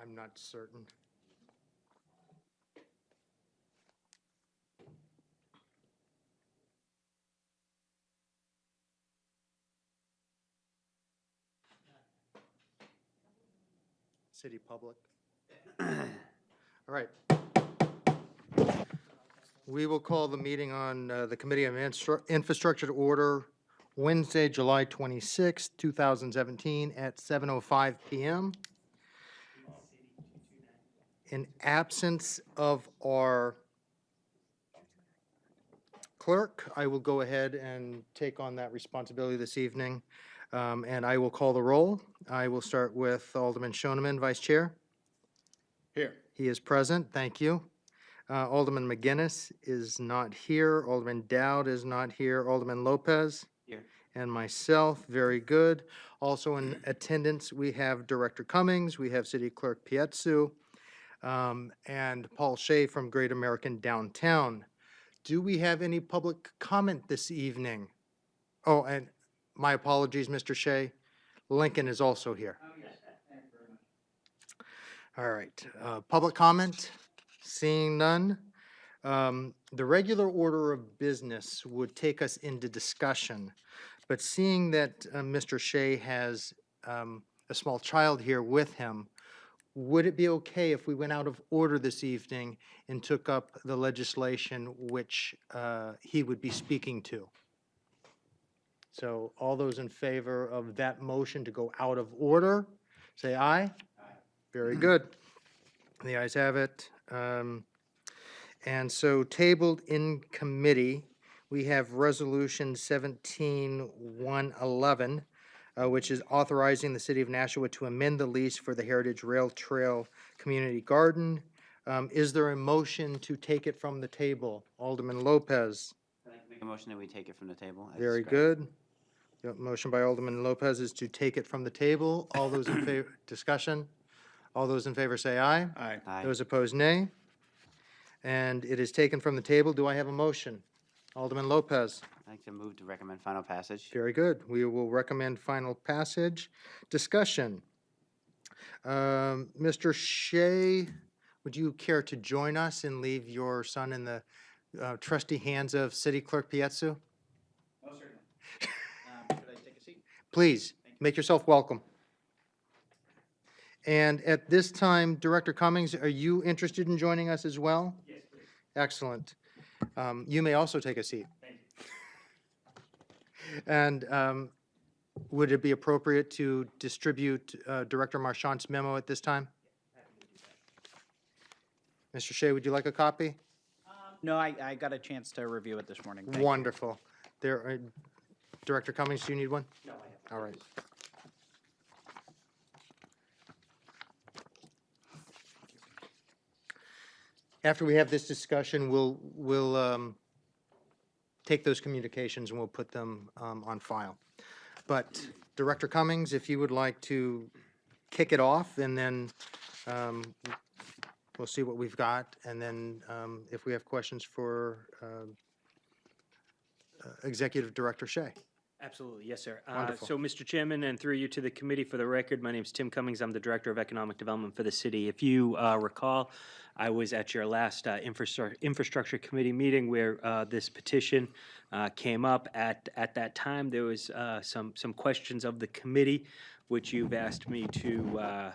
I'm not certain. City public. All right. We will call the meeting on the Committee on Infrastructure to order Wednesday, July 26, 2017 at 7:05 PM. In absence of our clerk, I will go ahead and take on that responsibility this evening, and I will call the roll. I will start with Alderman Shoneman, Vice Chair. Here. He is present, thank you. Alderman McGinnis is not here. Alderman Dowd is not here. Alderman Lopez. Here. And myself, very good. Also in attendance, we have Director Cummings, we have City Clerk Pietsu, and Paul Shea from Great American Downtown. Do we have any public comment this evening? Oh, and my apologies, Mr. Shea. Lincoln is also here. Oh, yes. Thank you very much. All right, public comment? Seeing none. The regular order of business would take us into discussion, but seeing that Mr. Shea has a small child here with him, would it be okay if we went out of order this evening and took up the legislation which he would be speaking to? So all those in favor of that motion to go out of order, say aye. Aye. Very good. The ayes have it. And so tabled in committee, we have Resolution 17-111, which is authorizing the City of Nashua to amend the lease for the Heritage Rail Trail Community Garden. Is there a motion to take it from the table? Alderman Lopez. I'd like to make a motion that we take it from the table. as Very described. good. Yep, motion by Alderman Lopez is to take it from the table. All those in favor, discussion? All those in favor say aye. Aye. Aye. Those opposed, nay. And it is taken from the table. Do I have a motion? Alderman Lopez. I'd like to move to recommend final passage. Very good. We will recommend final passage. Discussion. Mr. Shea, would you care to join us and leave your son in the trusty hands of City Clerk Pietsu? Most certainly. Should I take a seat? Please, make yourself welcome. And at this time, Director Cummings, are you interested in joining us as well? Yes, please. Excellent. You may also take a seat. Thank you. And would it be appropriate to distribute Director Marchand's memo at this time? Mr. Shea, would you like a copy? No, I got a chance to review it this morning. Thank you. Wonderful. There, Director Cummings, do you need one? No, I haven't. All right. After we have this discussion, we'll take those communications and we'll put them on file. But Director Cummings, if you would like to kick it off, and then we'll see what we've got, and then if we have questions for Executive Director Shea. Absolutely, yes, sir. Wonderful. So, Mr. Chairman, and through you to the committee, for the record, my name is Tim Cummings. I'm the Director of Economic Development for the city. If you recall, I was at your last infrastructure committee meeting where this petition came up. At that time, there was some questions of the committee, which you've asked me to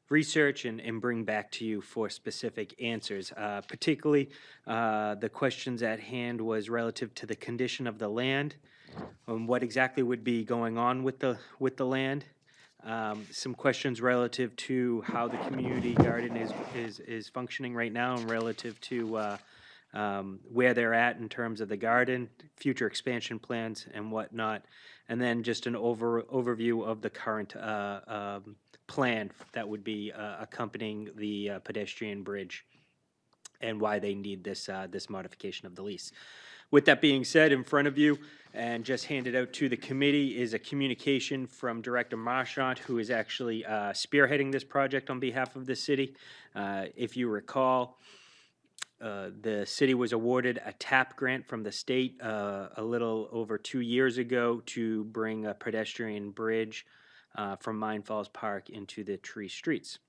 research and bring back to you for specific answers. Particularly, the questions at hand was relative to the condition of the land, what exactly would be going on with the land. Some questions relative to how the community garden is functioning right now, and relative to where they're at in terms of the garden, future expansion plans and whatnot, and then just an overview of the current plan that would be accompanying the pedestrian bridge, and why they need this modification of the lease. With that being said, in front of you, and just handed out to the committee, is a communication from Director Marchant, who is actually spearheading this project on behalf of the city. If you recall, the city was awarded a TAP grant from the state a little over 2 years ago to bring a pedestrian bridge from Mine Falls Park into the Tree Streets.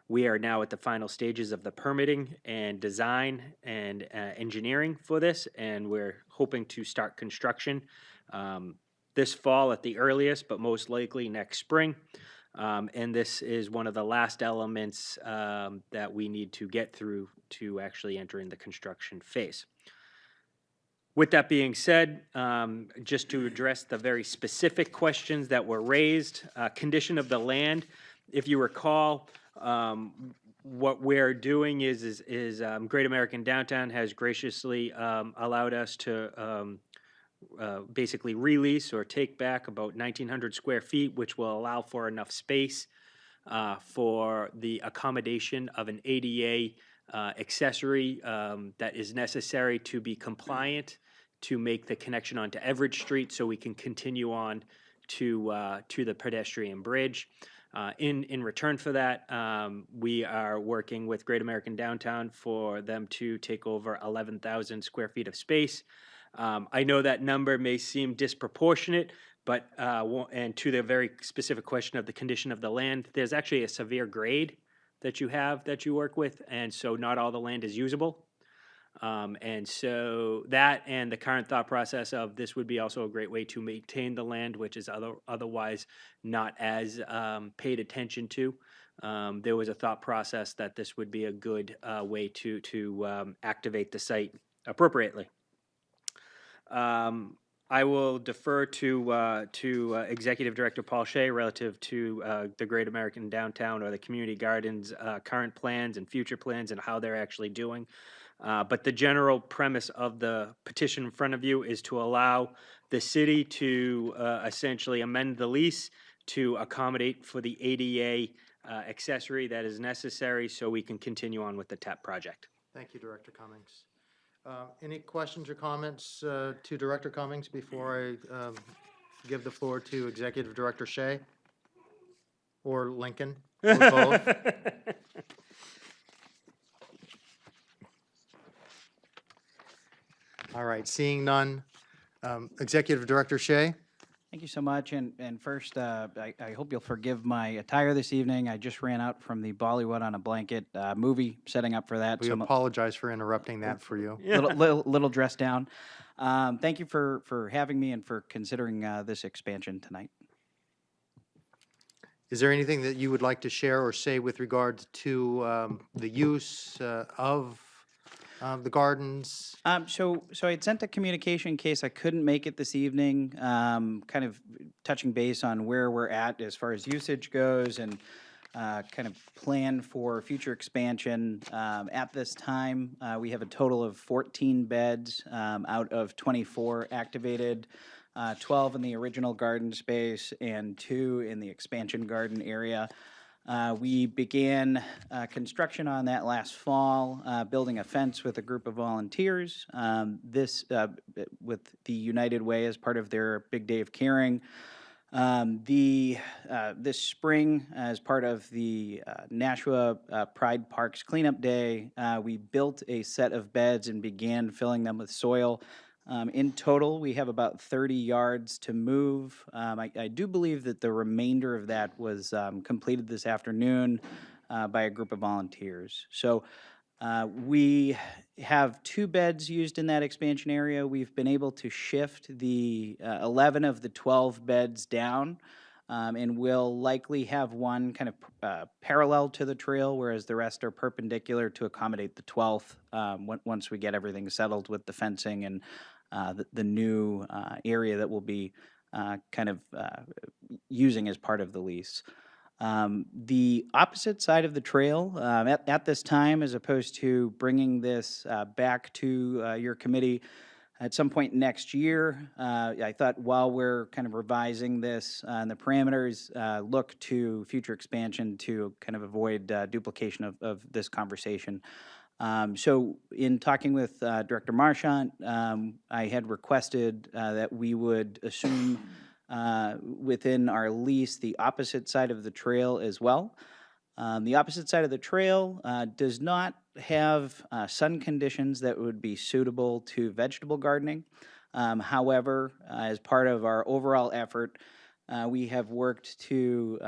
We are now at the final stages of the permitting and design and engineering for this, and we're hoping to start construction this fall at the earliest, but most likely next spring. And this is one of the last elements that we need to get through to actually enter in the construction phase. With that being said, just to address the very specific questions that were raised, condition of the land, if you recall, what we're doing is Great American Downtown has graciously allowed us to basically release or take back about 1,900 square feet, which will allow for enough space for the accommodation of an ADA accessory that is necessary to be compliant to make the connection onto Everett Street so we can continue on to the pedestrian bridge. In return for that, we are working with Great American Downtown for them to take over 11,000 square feet of space. I know that number may seem disproportionate, but and to the very specific question of the condition of the land, there's actually a severe grade that you work with, and so not all the land is usable. And so that and the current thought process of this would be also a great way to maintain the land, which is otherwise not as paid attention to. There was a thought process that this would be a good way to activate the site appropriately. I will defer to Executive Director Paul Shea relative to the Great American Downtown or the Community Gardens current plans and future plans and how they're actually doing. But the general premise of the petition in front of you is to allow the city to essentially amend the lease to accommodate for the ADA accessory that is necessary so we can continue on with the TAP project. Thank you, Director Cummings. Any questions or comments to Director Cummings before I give the floor to Executive Director Shea? Or Lincoln, or both? All right, seeing none. Executive Director Shea? Thank you so much. And first, I hope you'll forgive my attire this evening. I just ran out from the Bollywood on a Blanket movie, setting up for that. We So I'm apologize for interrupting that for you. little dressed down. Thank you for having me and for considering this expansion tonight. Is there anything that you would like to share or say with regard to the use of the gardens? So I had sent a communication in case I couldn't make it this evening, kind of touching base on where we're at as far as usage goes and kind of plan for future expansion. At this time, we have a total of 14 beds out of 24 activated, 12 in the original garden space and 2 in the expansion garden area. We began construction on that last fall, building a fence with a group of volunteers. This with the United Way as part of their Big Day of Caring. This spring, as part of the Nashua Pride Parks Cleanup Day, we built a set of beds and began filling them with soil. In total, we have about 30 yards to move. I do believe that the remainder of that was completed this afternoon by a group of volunteers. So we have 2 beds used in that expansion area. We've been able to shift the 11 of the 12 beds down, and we'll likely have one kind of parallel to the trail, whereas the rest are perpendicular to accommodate the 12th once we get everything settled with the fencing and the new area that we'll be kind of using as part of the lease. The opposite side of the trail, at this time, as opposed to bringing this back to your committee at some point next year, I thought while we're kind of revising this and the parameters, look to future expansion to kind of avoid duplication of this conversation. So in talking with Director Marchant, I had requested that we would assume within our lease the opposite side of the trail as well. The opposite side of the trail does not have sun conditions that would be suitable to vegetable gardening. However, as part of our overall effort We have worked to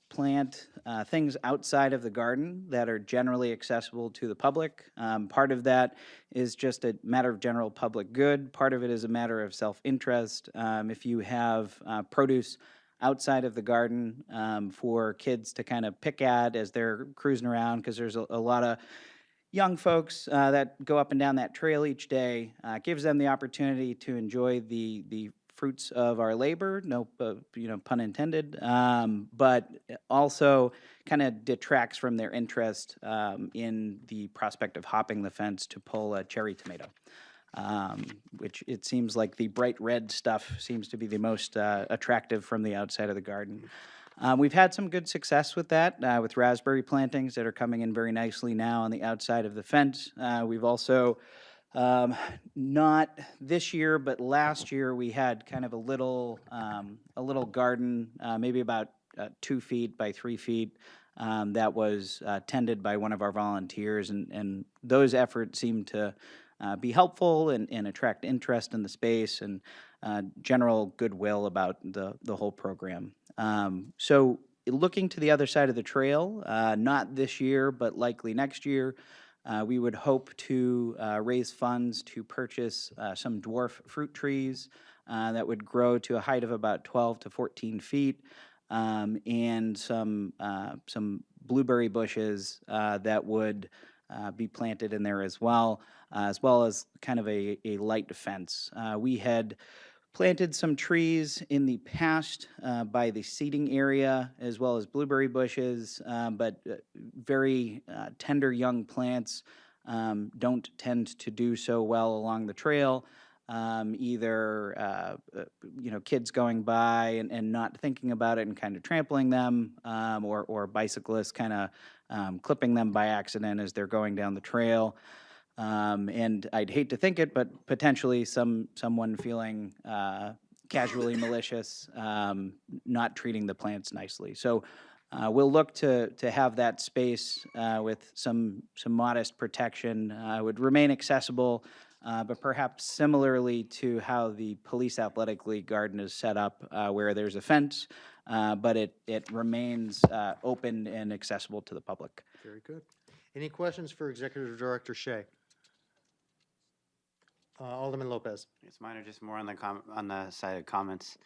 plant things outside of the garden that are generally accessible to the public. Part of that is just a matter of general public good. Part of it is a matter of self-interest. If you have produce outside of the garden for kids to kind of pick at as they're cruising around, because there's a lot of young folks that go up and down that trail each day, gives them the opportunity to enjoy the fruits of our labor, no, pun intended, but also kind of detracts from their interest in the prospect of hopping the fence to pull a cherry tomato. Which it seems like the bright red stuff seems to be the most attractive from the outside of the garden. We've had some good success with that, with raspberry plantings that are coming in very nicely now on the outside of the fence. We've also, not this year, but last year, we had kind of a little garden, maybe about 2 feet by 3 feet, that was tended by one of our volunteers, and those efforts seem to be helpful and attract interest in the space and general goodwill about the whole program. So looking to the other side of the trail, not this year, but likely next year, we would hope to raise funds to purchase some dwarf fruit trees that would grow to a height of about 12 to 14 feet, and some blueberry bushes that would be planted in there as well as kind of a light fence. We had planted some trees in the past by the seating area as well as blueberry bushes, but very tender young plants don't tend to do so well along the trail. Either kids going by and not thinking about it and kind of trampling them, or bicyclists kind of clipping them by accident as they're going down the trail. And I'd hate to think it, but potentially someone feeling casually malicious, not treating the plants nicely. So we'll look to have that space with some modest protection, would remain accessible, but perhaps similarly to how the Police Athletic League garden is set up, where there's a fence, but it remains open and accessible to the public. Very good. Any questions for Executive Director Shea? Alderman Lopez. Yes, mine are just more on the side of comments.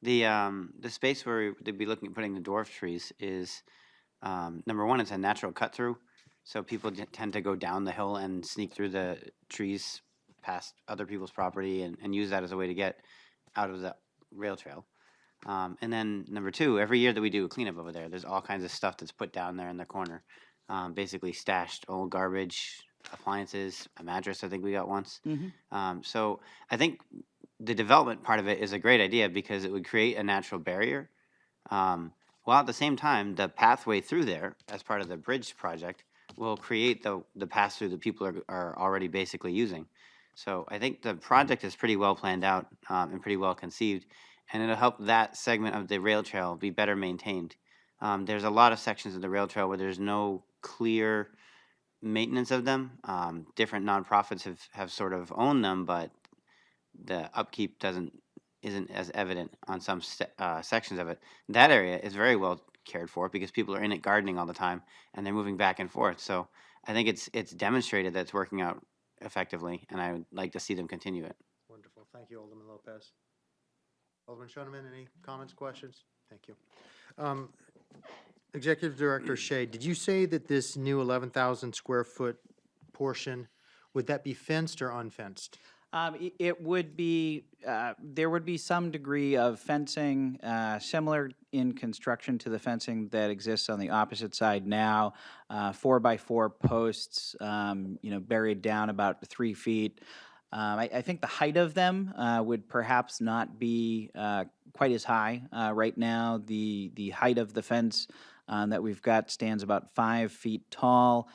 The space where they'd be looking at putting the dwarf trees is, number one, it's a natural cut through, so people tend to go down the hill and sneak through the trees past other people's property and use that as a way to get out of the rail trail. And then number two, every year that we do a cleanup over there, there's all kinds of stuff that's put down there in the corner, basically stashed old garbage, appliances, a mattress I think we got once. So I think the development part of it is a great idea because it would create a natural barrier, while at the same time the pathway through there as part of the bridge project will create the pass through that people are already basically using. So I think the project is pretty well planned out and pretty well conceived, and it'll help that segment of the rail trail be better maintained. There's a lot of sections of the rail trail where there's no clear maintenance of them. Different nonprofits have sort of owned them, but the upkeep isn't as evident on some sections of it. That area is very well cared for because people are in it gardening all the time and they're moving back and forth. So I think it's demonstrated that it's working out effectively, and I would like to see them continue it. Wonderful. Thank you, Alderman Lopez. Alderman Shoneman, any comments, questions? Thank you. Executive Director Shea, did you say that this new 11,000 square foot portion, would that be fenced or unfenced? It would be, there would be some degree of fencing, similar in construction to the fencing that exists on the opposite side now. 4x4 posts, buried down about 3 feet. I think the height of them would perhaps not be quite as high. Right now, the height of the fence that we've got stands about 5 feet tall.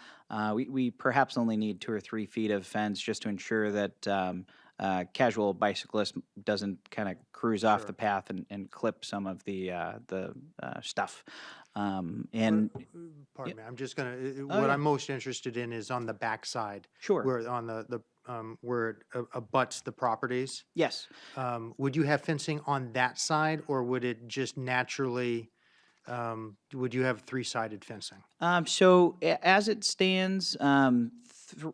We perhaps only need 2 or 3 feet of fence just to ensure that casual bicyclist doesn't kind of cruise off the path and clip some of the stuff. And Pardon me, I'm just gonna, what I'm most interested in is on the backside. Sure. Where on the where it abuts the properties. Yes. Would you have fencing on that side, or would it just naturally, would you have three-sided fencing? So as it stands,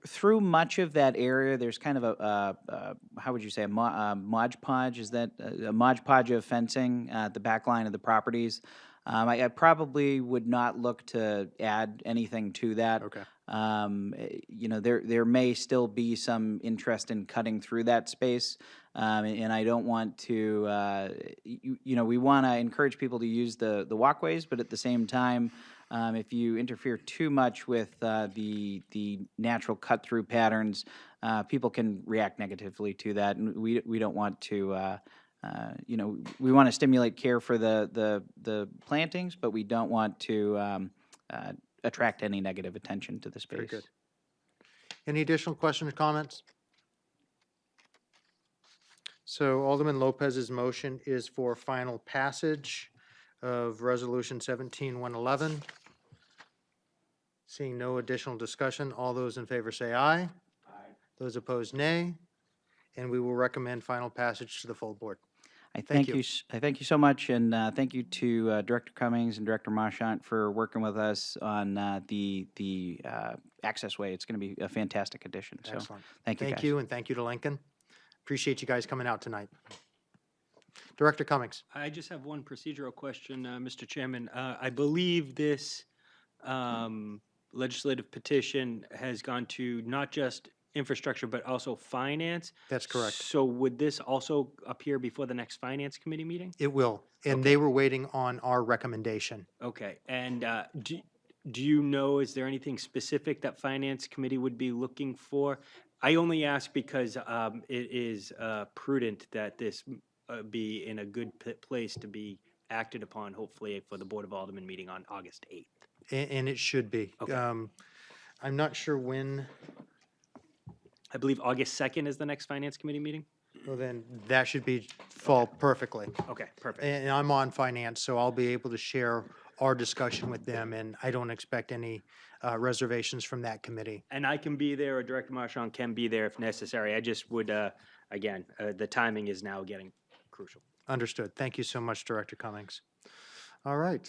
through much of that area, there's kind of how would you say, a Mod Podge? Is that a Mod Podge of fencing at the back line of the properties? I probably would not look to add anything to that. Okay. You know, there may still be some interest in cutting through that space. And I don't want to, you know, we want to encourage people to use the walkways, but at the same time, if you interfere too much with the natural cut through patterns, people can react negatively to that, and we don't want to. You know, we want to stimulate care for the plantings, but we don't want to attract any negative attention to the space. Very good. Any additional questions or comments? So Alderman Lopez's motion is for final passage of Resolution 17-111. Seeing no additional discussion, all those in favor say aye. Aye. Those opposed, nay. And we will recommend final passage to the full board. I Thank thank you. you. I thank you so much, and thank you to Director Cummings and Director Marchant for working with us on the access way. It's going to be a fantastic addition. So Excellent. thank you, Thank guys. you, and thank you to Lincoln. Appreciate you guys coming out tonight. Director Cummings. I just have one procedural question, Mr. Chairman. I believe this legislative petition has gone to not just infrastructure, but also finance. That's correct. So would this also appear before the next finance committee meeting? It will, and they were waiting on our recommendation. Okay, and do you know, is there anything specific that finance committee would be looking for? I only ask because it is prudent that this be in a good place to be acted upon, hopefully, for the Board of Aldermen meeting on August 8th. And it should be. Okay. I'm not sure when, I believe August 2nd is the next finance committee meeting? well, then that should fall perfectly. Okay, perfect. And I'm on finance, so I'll be able to share our discussion with them, and I don't expect any reservations from that committee. And I can be there, or Director Marchand can be there if necessary. I just would, again, the timing is now getting crucial. Understood. Thank you so much, Director Cummings. All right.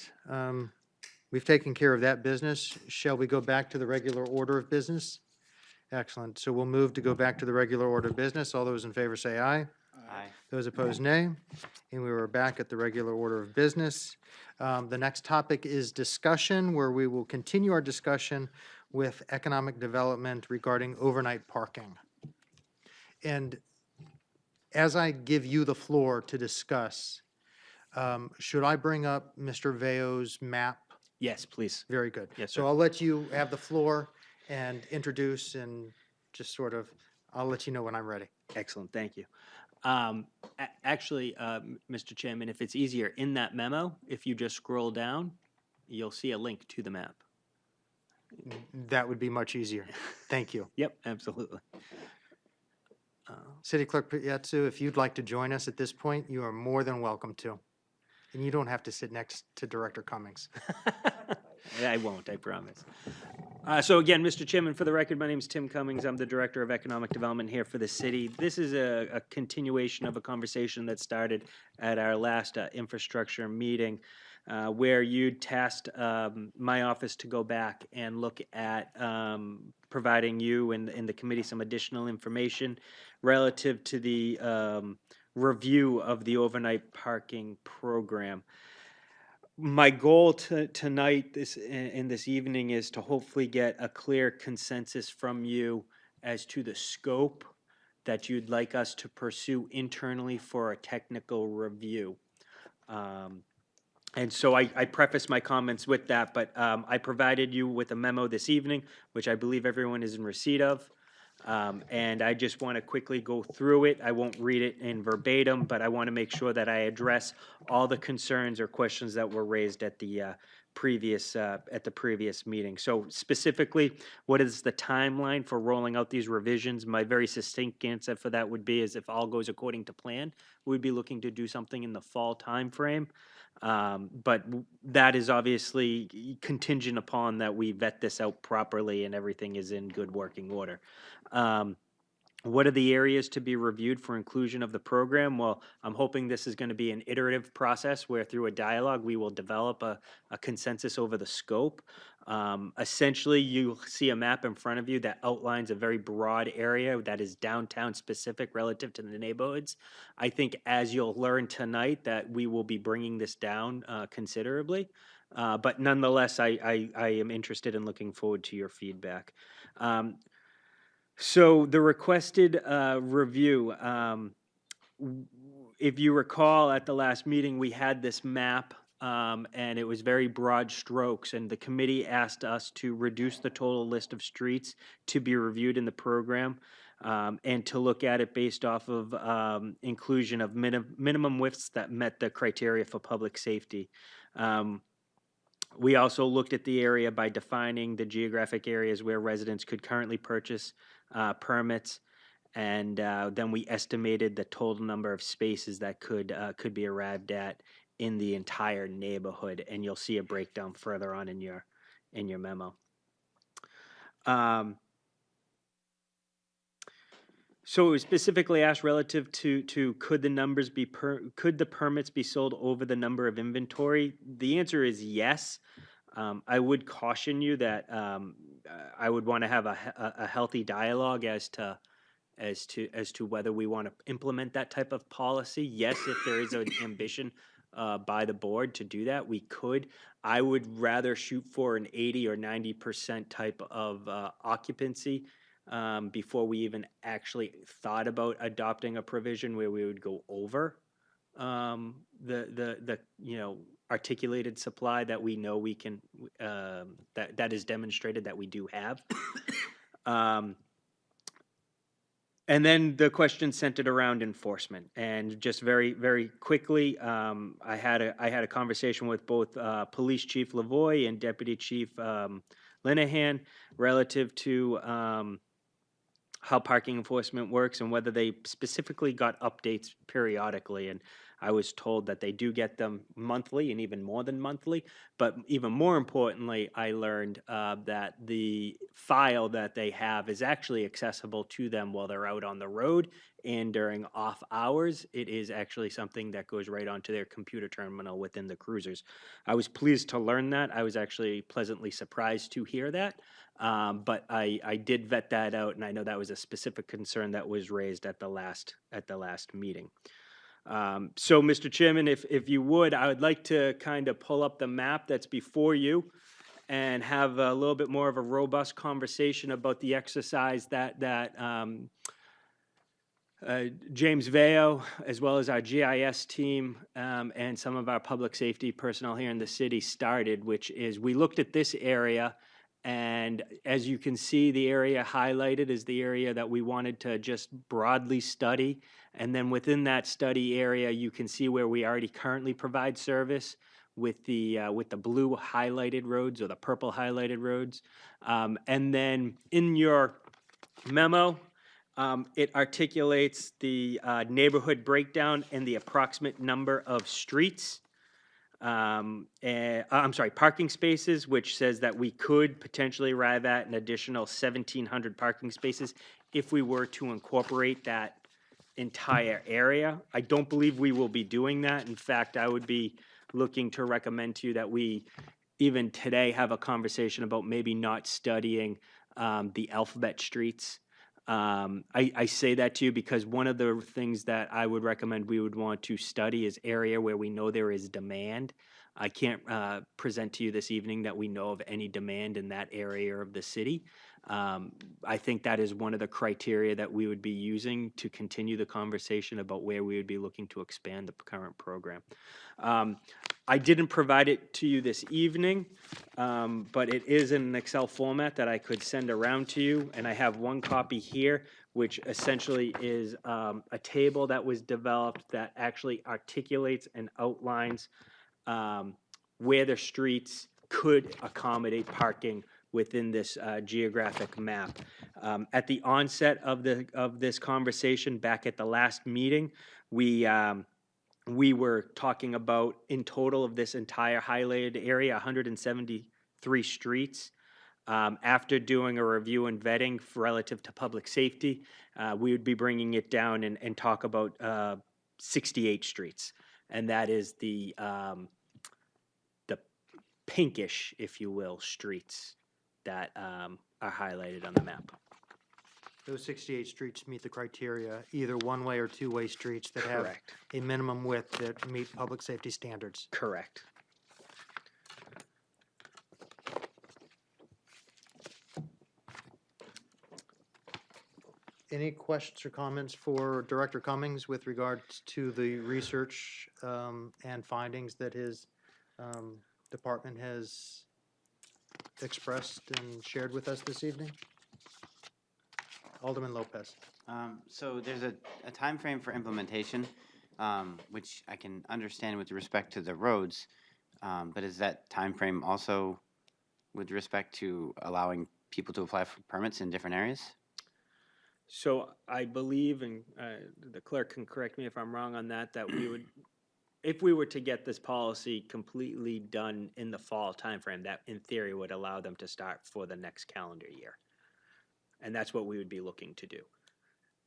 We've taken care of that business. Shall we go back to the regular order of business? Excellent. So we'll move to go back to the regular order of business. All those in favor say aye. Aye. Those opposed, nay. And we were back at the regular order of business. The next topic is discussion, where we will continue our discussion with economic development regarding overnight parking. And as I give you the floor to discuss, should I bring up Mr. Veo's map? Yes, please. Very good. Yes, So sir. I'll let you have the floor and introduce and just sort of, I'll let you know when I'm ready. Excellent, thank you. Actually, Mr. Chairman, if it's easier, in that memo, if you just scroll down, you'll see a link to the map. That would be much easier. Thank you. Yep, absolutely. City Clerk Pietzu, if you'd like to join us at this point, you are more than welcome to. And you don't have to sit next to Director Cummings. I won't, I promise. So again, Mr. Chairman, for the record, my name is Tim Cummings. I'm the Director of Economic Development here for the city. This is a continuation of a conversation that started at our last infrastructure meeting, where you tasked my office to go back and look at providing you and the committee some additional information relative to the review of the overnight parking program. My goal tonight, in this evening, is to hopefully get a clear consensus from you as to the scope that you'd like us to pursue internally for a technical review. And so I preface my comments with that, but I provided you with a memo this evening, which I believe everyone is in receipt of. And I just want to quickly go through it. I won't read it in verbatim, but I want to make sure that I address all the concerns or questions that were raised at the previous meeting. So specifically, what is the timeline for rolling out these revisions? My very succinct answer for that would be, is if all goes according to plan, we'd be looking to do something in the fall timeframe. But that is obviously contingent upon that we vet this out properly and everything is in good working order. What are the areas to be reviewed for inclusion of the program? Well, I'm hoping this is going to be an iterative process where through a dialogue, we will develop a consensus over the scope. Essentially, you see a map in front of you that outlines a very broad area that is downtown specific relative to the neighborhoods. I think as you'll learn tonight that we will be bringing this down considerably. But nonetheless, I am interested in looking forward to your feedback. So the requested review, if you recall at the last meeting, we had this map and it was very broad strokes, and the committee asked us to reduce the total list of streets to be reviewed in the program and to look at it based off of inclusion of minimum widths that met the criteria for public safety. We also looked at the area by defining the geographic areas where residents could currently purchase permits, and then we estimated the total number of spaces that could be arrived at in the entire neighborhood, and you'll see a breakdown further on in your memo. So it was specifically asked relative to could the numbers be could the permits be sold over the number of inventory? The answer is yes. I would caution you that I would want to have a healthy dialogue as to whether we want to implement that type of policy. Yes, if there is an ambition by the board to do that, we could. I would rather shoot for an 80 or 90% type of occupancy before we even actually thought about adopting a provision where we would go over the articulated supply that we know we can that is demonstrated that we do have. And then the question centered around enforcement, and just very, very quickly, I had a conversation with both Police Chief Lavoie and Deputy Chief Linehan relative to how parking enforcement works and whether they specifically got updates periodically. And I was told that they do get them monthly and even more than monthly. But even more importantly, I learned that the file that they have is actually accessible to them while they're out on the road and during off hours. It is actually something that goes right onto their computer terminal within the cruisers. I was pleased to learn that. I was actually pleasantly surprised to hear that. But I did vet that out, and I know that was a specific concern that was raised at the last meeting. So, Mr. Chairman, if you would, I would like to kind of pull up the map that's before you and have a little bit more of a robust conversation about the exercise that James Veo, as well as our GIS team and some of our public safety personnel here in the city started, which is we looked at this area, and as you can see, the area highlighted is the area that we wanted to just broadly study. And then within that study area, you can see where we already currently provide service with the blue highlighted roads or the purple highlighted roads. And then in your memo, it articulates the neighborhood breakdown and the approximate number of streets. Parking spaces, which says that we could potentially arrive at an additional 1,700 parking spaces if we were to incorporate that entire area. I don't believe we will be doing that. In fact, I would be looking to recommend to you that we even today have a conversation about maybe not studying the alphabet streets. I say that to you because one of the things that I would recommend we would want to study is area where we know there is demand. I can't present to you this evening that we know of any demand in that area of the city. I think that is one of the criteria that we would be using to continue the conversation about where we would be looking to expand the current program. I didn't provide it to you this evening, but it is in an Excel format that I could send around to you, and I have one copy here, which essentially is a table that was developed that actually articulates and outlines where the streets could accommodate parking within this geographic map. At the onset of this conversation, back at the last meeting, we were talking about, in total of this entire highlighted area, 173 streets. After doing a review and vetting relative to public safety, we would be bringing it down and talk about 68 streets. And that is the pinkish, if you will, streets that are highlighted on the map. Those 68 streets meet the criteria, either one-way or two-way streets that have Correct. a minimum width that meet public safety standards. Correct. Any questions or comments for Director Cummings with regards to the research and findings that his department has expressed and shared with us this evening? Alderman Lopez. So there's a time frame for implementation, which I can understand with respect to the roads, but is that time frame also with respect to allowing people to apply for permits in different areas? So I believe, and the clerk can correct me if I'm wrong on that, that we would, if we were to get this policy completely done in the fall timeframe, that in theory would allow them to start for the next calendar year. And that's what we would be looking to do.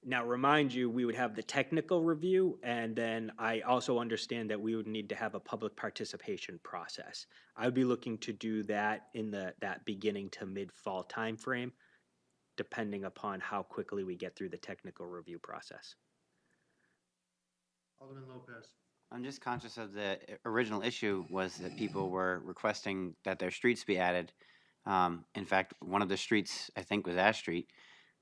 Now, remind you, we would have the technical review, and then I also understand that we would need to have a public participation process. I would be looking to do that in that beginning to mid-fall timeframe, depending upon how quickly we get through the technical review process. Alderman Lopez. I'm just conscious of the original issue was that people were requesting that their streets be added. In fact, one of the streets, I think, was Ash Street,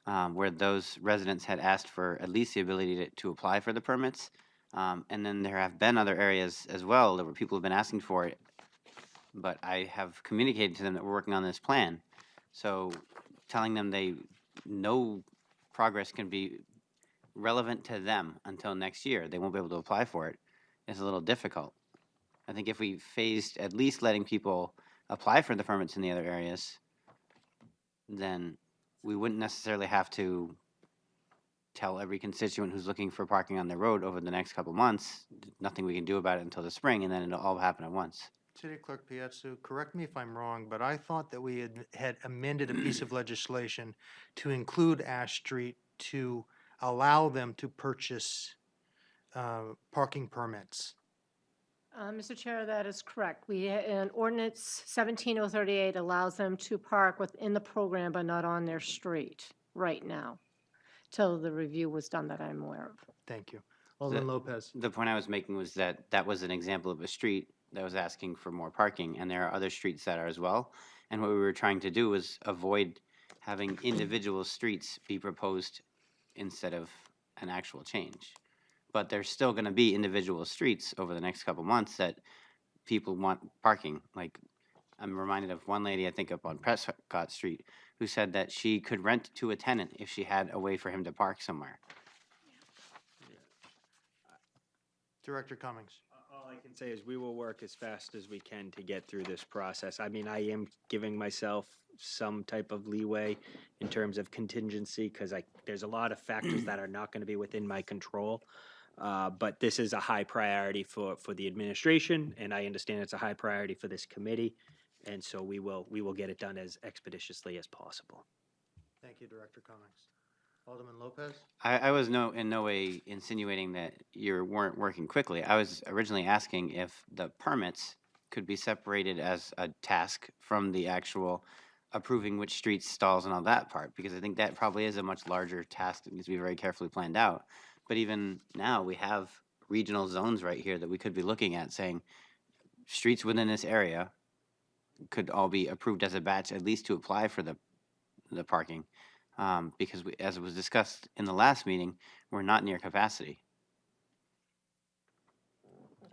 where those residents had asked for at least the ability to apply for the permits. And then there have been other areas as well where people have been asking for it. But I have communicated to them that we're working on this plan. So telling them no progress can be relevant to them until next year, they won't be able to apply for it, is a little difficult. I think if we phased at least letting people apply for the permits in the other areas, then we wouldn't necessarily have to tell every constituent who's looking for parking on their road over the next couple months, nothing we can do about it until the spring, and then it'll all happen at once. City Clerk Pietsu, correct me if I'm wrong, but I thought that we had amended a piece of legislation to include Ash Street to allow them to purchase parking permits. Mr. Chair, that is correct. In ordinance 17038 allows them to park within the program but not on their street right now, till the review was done that I'm aware of. Thank you. Alderman Lopez. The point I was making was that that was an example of a street that was asking for more parking, and there are other streets that are as well. And what we were trying to do was avoid having individual streets be proposed instead of an actual change. But there's still going to be individual streets over the next couple months that people want parking. Like, I'm reminded of one lady, I think up on Prescott Street, who said that she could rent to a tenant if she had a way for him to park somewhere. Director Cummings. All I can say is we will work as fast as we can to get through this process. I mean, I am giving myself some type of leeway in terms of contingency because there's a lot of factors that are not going to be within my control. But this is a high priority for the administration, and I understand it's a high priority for this committee. And so we will get it done as expeditiously as possible. Thank you, Director Cummings. Alderman Lopez. I was in no way insinuating that you weren't working quickly. I was originally asking if the permits could be separated as a task from the actual approving which streets, stalls, and all that part, because I think that probably is a much larger task that needs to be very carefully planned out. But even now, we have regional zones right here that we could be looking at saying streets within this area could all be approved as a batch, at least to apply for the parking. Because as it was discussed in the last meeting, we're not near capacity.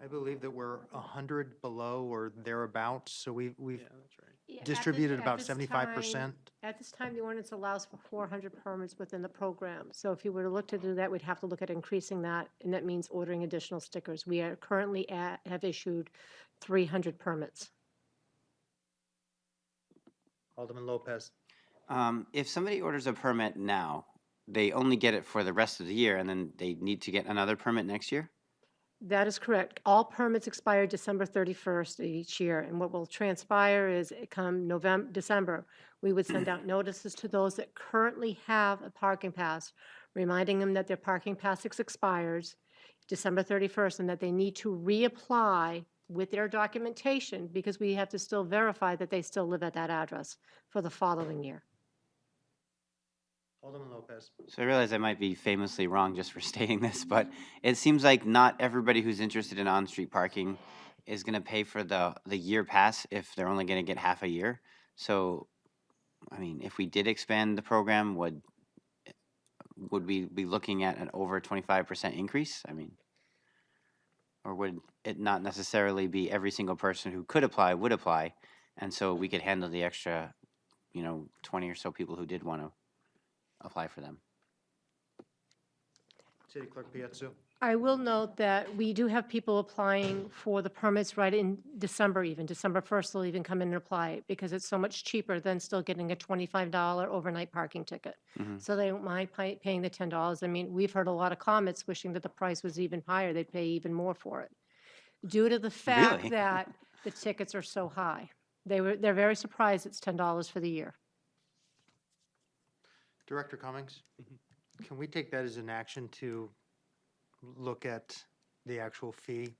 I believe that we're 100 below or thereabouts, so we've that's right. Yeah, distributed at about this 75%. time- At this time, the ordinance allows for 400 permits within the program. So if you were to look to do that, we'd have to look at increasing that, and that means ordering additional stickers. We are currently have issued 300 permits. Alderman Lopez. If somebody orders a permit now, they only get it for the rest of the year, and then they need to get another permit next year? That is correct. All permits expire December 31st of each year, and what will transpire is come November, December, we would send out notices to those that currently have a parking pass, reminding them that their parking pass expires December 31st and that they need to reapply with their documentation because we have to still verify that they still live at that address for the following year. Alderman Lopez. So I realize I might be famously wrong just for stating this, but it seems like not everybody who's interested in on-street parking is going to pay for the year pass if they're only going to get half a year. So, I mean, if we did expand the program, would we be looking at an over 25% increase? I mean, or would it not necessarily be every single person who could apply would apply, and so we could handle the extra, 20 or so people who did want to apply for them? City Clerk Pietzu. I will note that we do have people applying for the permits right in December even. December 1st, they'll even come in and apply because it's so much cheaper than still getting a $25 overnight parking ticket. So they don't mind paying the $10. I mean, we've heard a lot of comments wishing that the price was even higher. They'd pay even more for it. Due to the fact Really? that the tickets are so high. They're very surprised it's $10 for the year. Director Cummings, can we take that as an action to look at the actual fee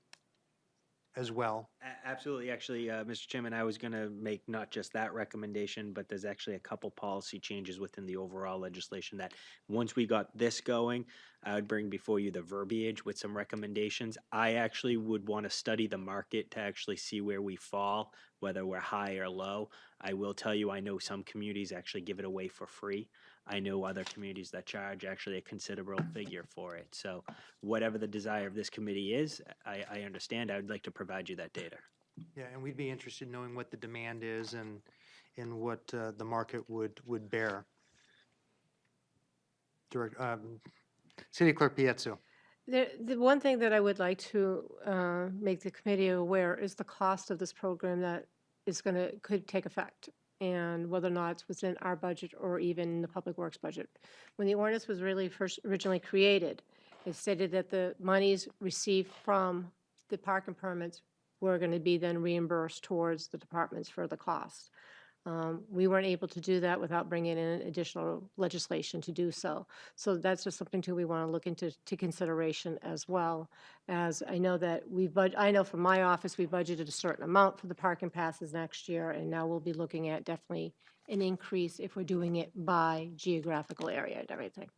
as well? Absolutely. Actually, Mr. Chairman, I was going to make not just that recommendation, but there's actually a couple policy changes within the overall legislation that once we got this going, I would bring before you the verbiage with some recommendations. I actually would want to study the market to actually see where we fall, whether we're high or low. I will tell you, I know some communities actually give it away for free. I know other communities that charge actually a considerable figure for it. So whatever the desire of this committee is, I understand. I would like to provide you that data. Yeah, and we'd be interested in knowing what the demand is and what the market would bear. City Clerk Pietzu. The one thing that I would like to make the committee aware is the cost of this program that could take effect, and whether or not it's within our budget or even the Public Works budget. When the ordinance was originally created, it stated that the monies received from the parking permits were going to be then reimbursed towards the departments for the cost. We weren't able to do that without bringing in additional legislation to do so. So that's just something too we want to look into consideration as well. As I know that I know from my office we budgeted a certain amount for the parking passes next year, and now we'll be looking at definitely an increase if we're doing it by geographical area and everything.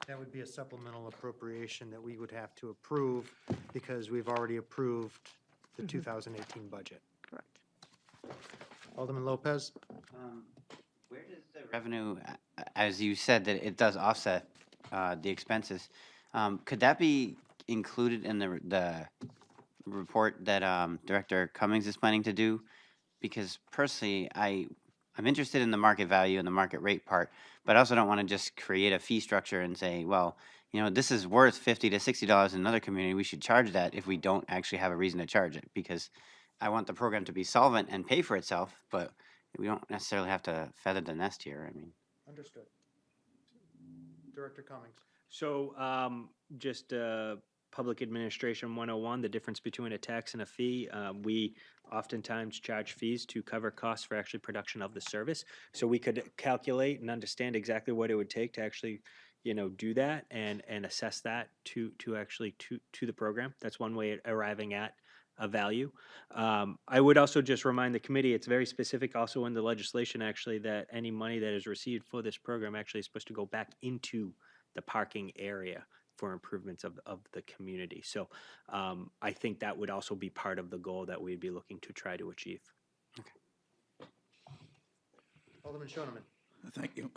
That would be a supplemental appropriation that we would have to approve because we've already approved the 2018 budget. Correct. Alderman Lopez. Where does the revenue, as you said, that it does offset the expenses, could that be included in the report that Director Cummings is planning to do? Because personally, I'm interested in the market value and the market rate part, but I also don't want to just create a fee structure and say, well, this is worth $50 to $60 in another community. We should charge that if we don't actually have a reason to charge it, because I want the program to be solvent and pay for itself, but we don't necessarily have to feather the nest here. I mean, Understood. Director Cummings. So just Public Administration 101, the difference between a tax and a fee. We oftentimes charge fees to cover costs for actually production of the service. So we could calculate and understand exactly what it would take to actually do that and assess that to the program. That's one way of arriving at a value. I would also just remind the committee, it's very specific also in the legislation actually that any money that is received for this program actually is supposed to go back into the parking area for improvements of the community. So I think that would also be part of the goal that we'd be looking to try to achieve. Alderman Shoneman. Thank you.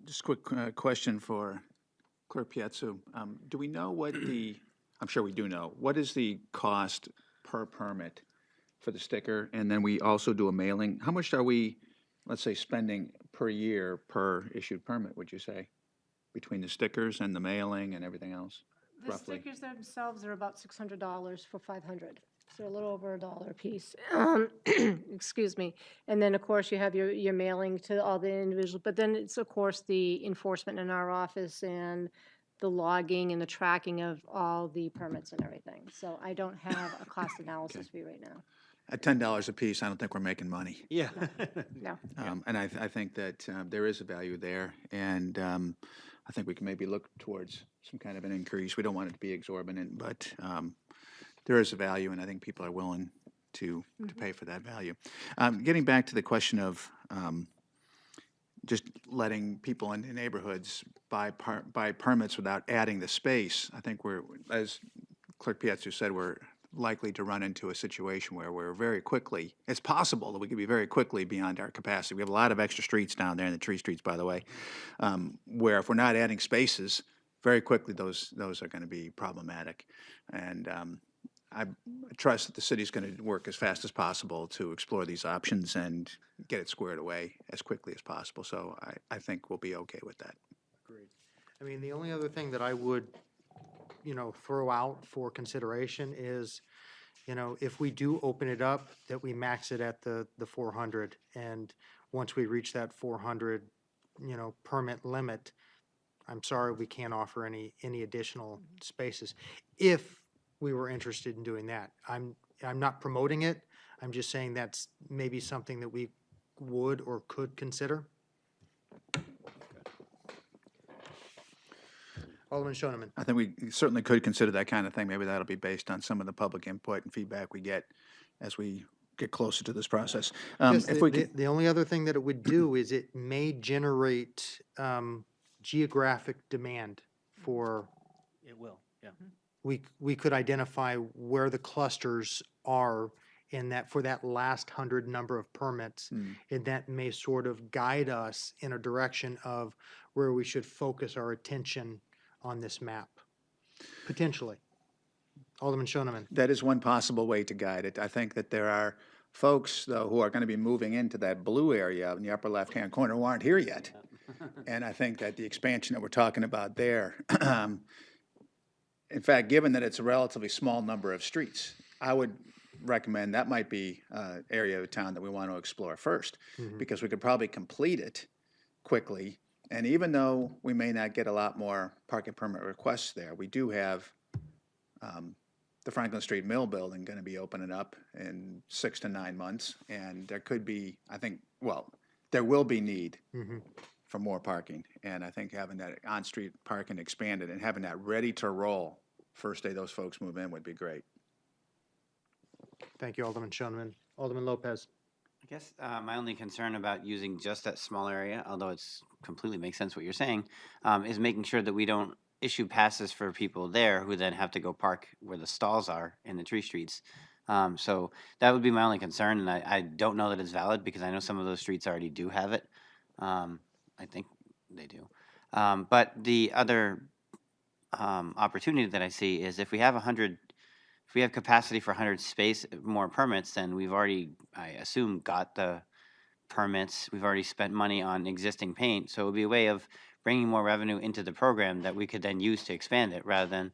Just a quick question for Clerk Pietzu. Do we know what I'm sure we do know, what is the cost per permit for the sticker? And then we also do a mailing. How much are we, let's say, spending per year per issued permit, would you say, between the stickers and the mailing and everything else, The roughly? stickers themselves are about $600 for 500, so a little over $1 a piece. Excuse me. And then, of course, you have your mailing to all the individuals, but then it's, of course, the enforcement in our office and the logging and the tracking of all the permits and everything. So I don't have a cost analysis for you right now. At $10 apiece, I don't think we're making money. Yeah. No. And I think that there is a value there, and I think we can maybe look towards some kind of an increase. We don't want it to be exorbitant, but there is a value, and I think people are willing to pay for that value. Getting back to the question of just letting people in the neighborhoods buy permits without adding the space, I think we're, as Clerk Pietzu said, we're likely to run into a situation where we're very quickly, it's possible that we could be very quickly beyond our capacity. We have a lot of extra streets down there, in the tree streets, by the way, where if we're not adding spaces, very quickly those are going to be problematic. And I trust that the city's going to work as fast as possible to explore these options and get it squared away as quickly as possible. So I think we'll be okay with that. Agreed. I mean, the only other thing that I would, throw out for consideration is, if we do open it up, that we max it at the 400. And once we reach that 400, permit limit, I'm sorry, we can't offer any additional spaces. If we were interested in doing that, I'm not promoting it. I'm just saying that's maybe something that we would or could consider. Alderman Shoneman. I think we certainly could consider that kind of thing. Maybe that'll be based on some of the public input and feedback we get as we get closer to this process. Yes, If we could, the only other thing that it would do is it may generate geographic demand for, It will, yeah. we could identify where the clusters are in that, for that last 100 number of permits. And that may sort of guide us in a direction of where we should focus our attention on this map, potentially. Alderman Shoneman. that is one possible way to guide it. I think that there are folks, though, who are going to be moving into that blue area in the upper left-hand corner who aren't here yet. And I think that the expansion that we're talking about there, in fact, given that it's a relatively small number of streets, I would recommend that might be an area of town that we want to explore first, because we could probably complete it quickly. And even though we may not get a lot more parking permit requests there, we do have the Franklin Street Mill building going to be opening up in 6 to 9 months. And there could be, I think, well, there will be need for more parking. And I think having that on-street parking expanded and having that ready to roll first day those folks move in would be great. Thank you, Alderman Shoneman. Alderman Lopez. I guess my only concern about using just that small area, although it's completely makes sense what you're saying, is making sure that we don't issue passes for people there who then have to go park where the stalls are in the tree streets. So that would be my only concern, and I don't know that it's valid because I know some of those streets already do have it. I think they do. But the other opportunity that I see is if we have 100, if we have capacity for 100 space more permits, then we've already, I assume, got the permits. We've already spent money on existing paint, so it would be a way of bringing more revenue into the program that we could then use to expand it, rather than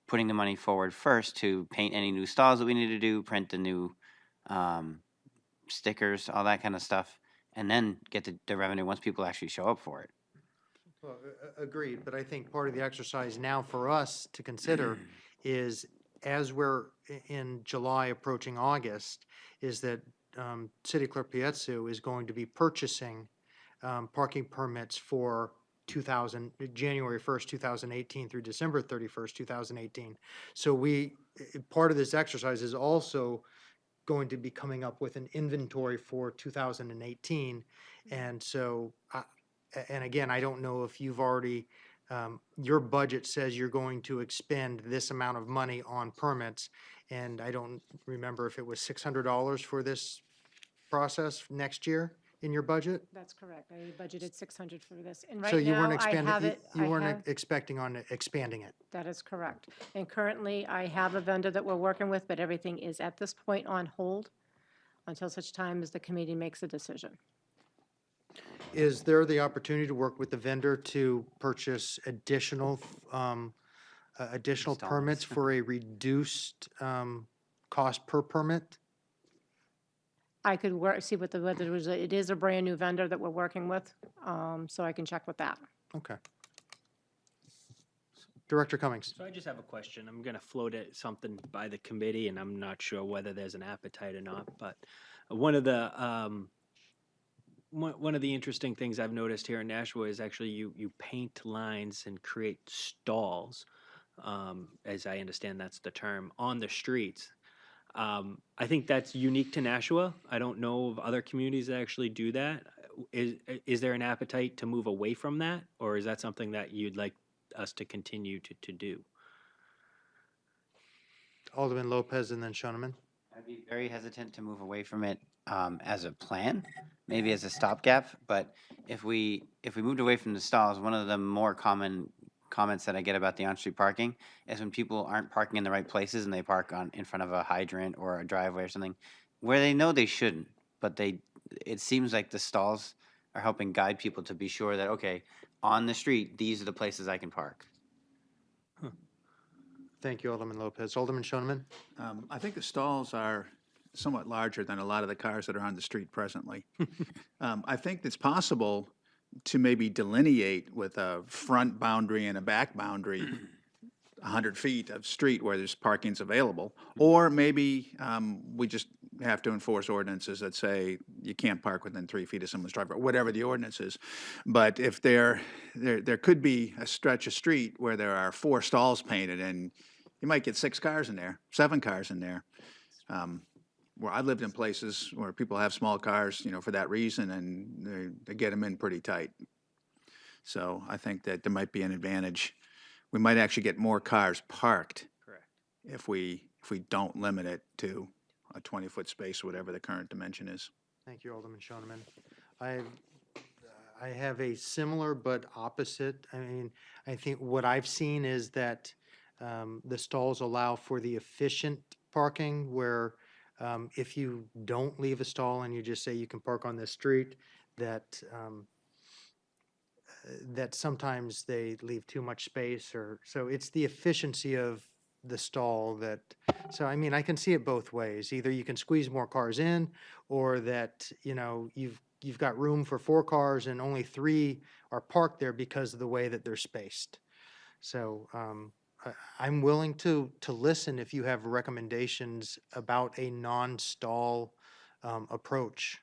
putting the money forward first to paint any new stalls that we need to do, print the new stickers, all that kind of stuff, and then get the revenue once people actually show up for it. Well, agreed, but I think part of the exercise now for us to consider is, as we're in July approaching August, is that City Clerk Pietzu is going to be purchasing parking permits for January 1st, 2018 through December 31st, 2018. So part of this exercise is also going to be coming up with an inventory for 2018. And so, and again, I don't know if you've already, your budget says you're going to expend this amount of money on permits, and I don't remember if it was $600 for this process next year in your budget? That's correct. I budgeted 600 for this. And So right you weren't now, I expanding, have it. you I weren't have- expecting on expanding it? That is correct. And currently, I have a vendor that we're working with, but everything is at this point on hold until such time as the committee makes a decision. Is there the opportunity to work with the vendor to purchase additional permits for a reduced cost per permit? I could see what whether it is a brand-new vendor that we're working with, so I can check with that. Okay. Director Cummings. So I just have a question. I'm going to float it something by the committee, and I'm not sure whether there's an appetite or not. But one of the one of the interesting things I've noticed here in Nashua is actually you paint lines and create stalls, as I understand that's the term, on the streets. I think that's unique to Nashua. I don't know of other communities that actually do that. Is there an appetite to move away from that, or is that something that you'd like us to continue to do? Alderman Lopez and then Shoneman. I'd be very hesitant to move away from it as a plan, maybe as a stopgap. But if we moved away from the stalls, one of the more common comments that I get about the on-street parking is when people aren't parking in the right places and they park in front of a hydrant or a driveway or something where they know they shouldn't. But it seems like the stalls are helping guide people to be sure that, okay, on the street, these are the places I can park. Thank you, Alderman Lopez. Alderman Shoneman. I think the stalls are somewhat larger than a lot of the cars that are on the street presently. I think it's possible to maybe delineate with a front boundary and a back boundary 100 feet of street where there's parking's available. Or maybe we just have to enforce ordinances that say you can't park within 3 feet of someone's driveway, whatever the ordinance is. But if there could be a stretch of street where there are 4 stalls painted and you might get 6 cars in there, 7 cars in there. Where I lived in places where people have small cars, for that reason, and they get them in pretty tight. So I think that there might be an advantage. We might actually get more cars parked. Correct. If we don't limit it to a 20-foot space, whatever the current dimension is. Thank you, Alderman Shoneman. I have a similar but opposite. I mean, I think what I've seen is that the stalls allow for the efficient parking where if you don't leave a stall and you just say you can park on this street, that sometimes they leave too much space, or so it's the efficiency of the stall that. So I mean, I can see it both ways. Either you can squeeze more cars in, or that you've got room for 4 cars and only 3 are parked there because of the way that they're spaced. So I'm willing to listen if you have recommendations about a non-stall approach.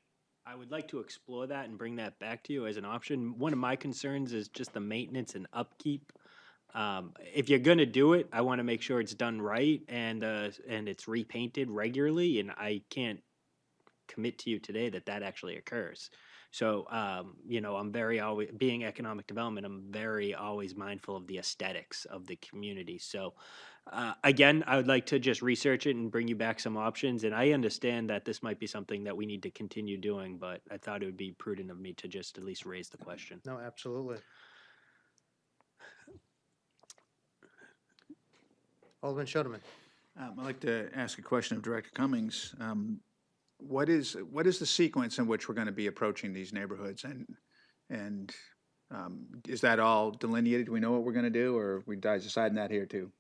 I would like to explore that and bring that back to you as an option. One of my concerns is just the maintenance and upkeep. If you're gonna do it, I want to make sure it's done right and it's repainted regularly. And I can't commit to you today that actually occurs. So, I'm very always being economic development. I'm very always mindful of the aesthetics of the community. So, again, I would like to just research it and bring you back some options. And I understand that this might be something that we need to continue doing, but I thought it would be prudent of me to just at least raise the question. No, absolutely. Alderman Shoneman. I'd like to ask a question of Director Cummings. What is the sequence in which we're going to be approaching these neighborhoods, and is that all delineated? Do we know what we're going to do, or are we deciding that here too?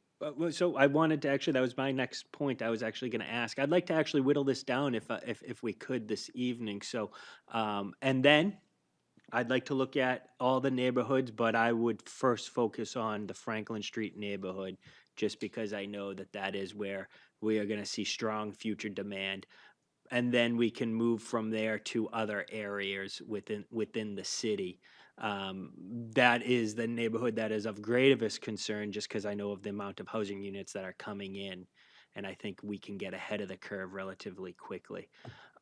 So I wanted to actually, that was my next point. I was actually going to ask. I'd like to actually whittle this down if we could this evening. So, and then I'd like to look at all the neighborhoods, but I would first focus on the Franklin Street neighborhood, just because I know that is where we are going to see strong future demand. And then we can move from there to other areas within the city. That is the neighborhood that is of greatest concern, just because I know of the amount of housing units that are coming in, and I think we can get ahead of the curve relatively quickly.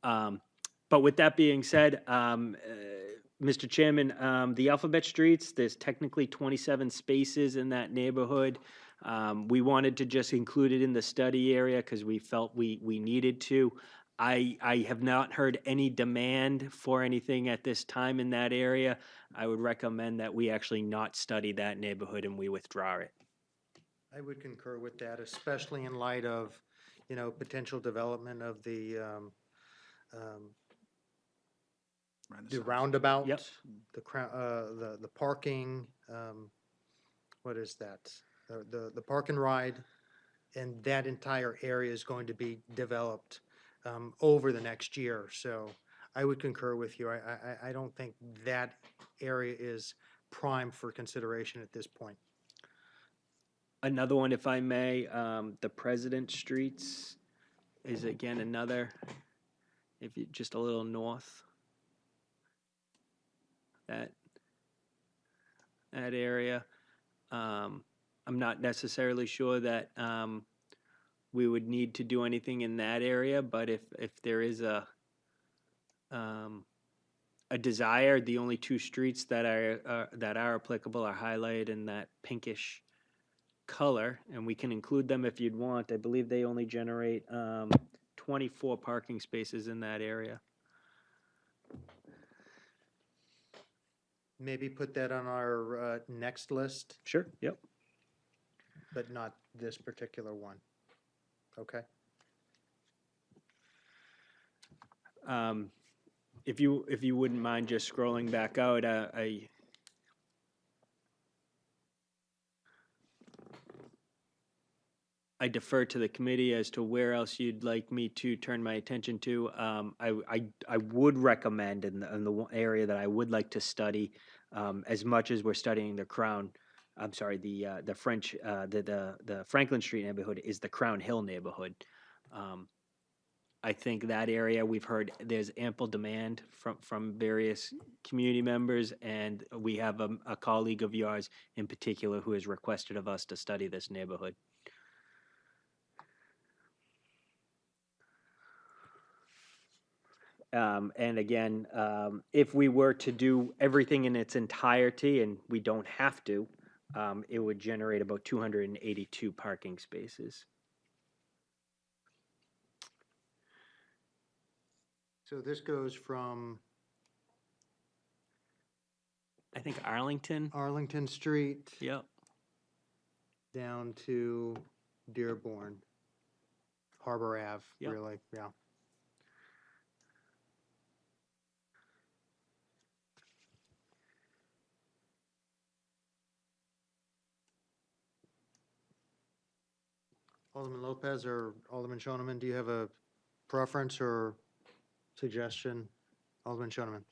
But with that being said, Mr. Chairman, the Alphabet Streets, there's technically 27 spaces in that neighborhood. We wanted to just include it in the study area because we felt we needed to. I have not heard any demand for anything at this time in that area. I would recommend that we actually not study that neighborhood and we withdraw it. I would concur with that, especially in light of, potential development of the roundabout, Yep. the parking, what is that? The park and ride, and that entire area is going to be developed over the next year. So I would concur with you. I don't think that area is prime for consideration at this point. Another one, if I may, the President Streets is again another, if you, just a little north. That, that area. I'm not necessarily sure that, we would need to do anything in that area, but if there is a desire, the only two streets that are applicable are highlighted in that pinkish color, and we can include them if you'd want. I believe they only generate 24 parking spaces in that area. Maybe put that on our next list, Sure. Yep. but not this particular one. Okay. If you wouldn't mind just scrolling back out, I defer to the committee as to where else you'd like me to turn my attention to. I would recommend in the one area that I would like to study, as much as we're studying the Crown, I'm sorry, the French, the Franklin Street neighborhood is the Crown Hill neighborhood. I think that area, we've heard there's ample demand from various community members, and we have a colleague of yours in particular who has requested of us to study this neighborhood. And again, if we were to do everything in its entirety, and we don't have to, it would generate about 282 parking spaces. So this goes from I think Arlington. Arlington Street Yep. down to Dearborn, Harbor Ave, Yep. really, yeah. Alderman Lopez or Alderman Shoneman, do you have a preference or suggestion? Alderman Shoneman.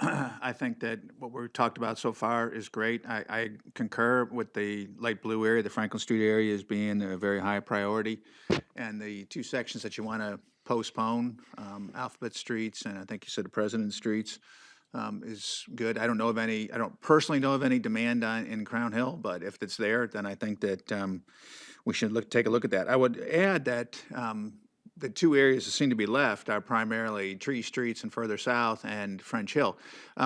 I think that what we've talked about so far is great. I concur with the light blue area, the Franklin Street area as being a very high priority. And the two sections that you want to postpone, Alphabet Streets, and I think you said the President Streets, is good. I don't personally know of any demand in Crown Hill, but if it's there, then I think that we should take a look at that. I would add that the two areas that seem to be left are primarily Tree Streets and further south and French Hill.